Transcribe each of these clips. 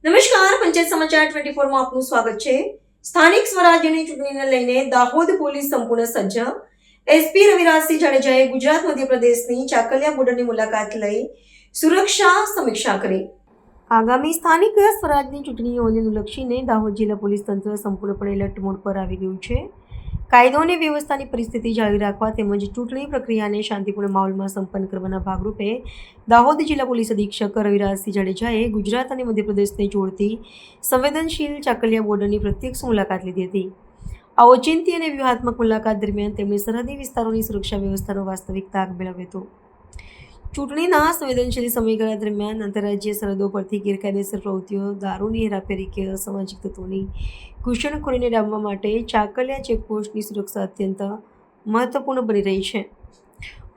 નમસ્કાર, પંચાયત સમાચાર 24 માં આપનું સ્વાગત છે। સ્થાનિક સ્વરાજ્યની ચૂંટણીને લઈને દાહોદ પોલીસ સંપૂર્ણ સજ્જ। એસપી રવિરાજસિંહ જાડેજાએ ગુજરાત મધ્યપ્રદેશની ચાકલિયા બોર્ડરની મુલાકાત લઈ સુરક્ષા સમીક્ષા કરી। આગામી સ્થાનિક સ્વરાજની ચૂંટણીઓને અનુલક્ષીને દાહોદ જિલ્લા પોલીસ તંત્ર સંપૂર્ણપણે એલર્ટ મોડ પર આવી ગયું છે। કાયદો અને વ્યવસ્થાની પરિસ્થિતિ જાળવી રાખવા તેમજ ચૂંટણી પ્રક્રિયાને શાંતિપૂર્ણ માહોલમાં સંપન્ન કરવાના ભાગરૂપે દાહોદ જિલ્લા પોલીસ અધિક્ષક રવિરાજસિંહ જાડેજાએ ગુજરાત અને મધ્યપ્રદેશને જોડતી સંવેદનશીલ ચાકલિયા બોર્ડરની પ્રત્યક્ષ મુલાકાત લીધી હતી। આ ઓચિંતી અને વ્યૂહાત્મક મુલાકાત દરમિયાન તેમણે સરહદી વિસ્તારોની સુરક્ષા વ્યવસ્થાનો વાસ્તવિક તાગ મેળવ્યો હતો। ચૂંટણીના સંવેદનશીલ સમયગાળા દરમિયાન આંતરરાજ્ય સરહદો પરથી ગેરકાયદેસર પ્રવૃત્તિઓ, દારૂની હેરાફેરી કે અસામાજિક તત્વોની ઘૂસણખોરીને ડામવા માટે ચાકલિયા ચેકપોસ્ટની સુરક્ષા અત્યંત મહત્વપૂર્ણ બની રહી છે।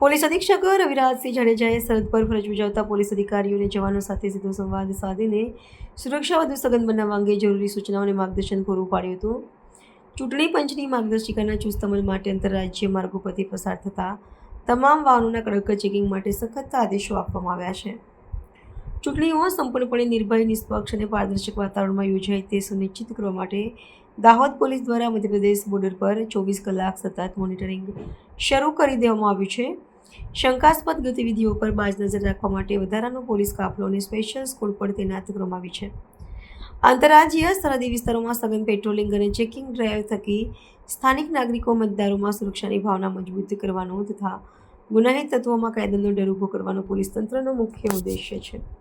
પોલીસ અધિક્ષક રવિરાજસિંહ જાડેજાએ સરહદ પર ફરજ બજાવતા પોલીસ અધિકારીઓ અને જવાનો સાથે સીધો સંવાદ સાધીને સુરક્ષા વધુ સઘન બનાવવા અંગે જરૂરી સૂચનાઓ અને માર્ગદર્શન પૂરું પાડ્યું હતું। ચૂંટણી પંચની માર્ગદર્શિકાના ચુસ્ત અમલ માટે આંતરરાજ્ય માર્ગો પરથી પસાર થતા તમામ વાહનોના કડક ચેકિંગ માટે સખત આદેશો આપવામાં આવ્યા છે। ચૂંટણીઓ સંપૂર્ણપણે નિર્ભય, નિષ્પક્ષ અને પારદર્શક વાતાવરણમાં યોજાય તે સુનિશ્ચિત કરવા માટે દાહોદ પોલીસ દ્વારા મધ્યપ્રદેશ બોર્ડર પર 24 કલાક સતત મોનિટરિંગ શરૂ કરી દેવામાં આવ્યું છે। શંકાસ્પદ ગતિવિધિઓ પર બાજ નજર રાખવા માટે વધારાનો પોલીસ કાફલો અને સ્પેશિયલ સ્કોડ પણ તૈનાત કરવામાં આવી છે। આંતરરાજ્ય સરહદી વિસ્તારોમાં સઘન પેટ્રોલિંગ અને ચેકિંગ ડ્રાઈવ થકી સ્થાનિક નાગરિકો મતદારોમાં સુરક્ષાની ભાવના મજબૂત કરવાનો તથા ગુનાહિત તત્વોમાં કાયદાનો ડર ઊભો કરવાનો પોલીસ તંત્રનો મુખ્ય ઉદ્દેશ્ય છે।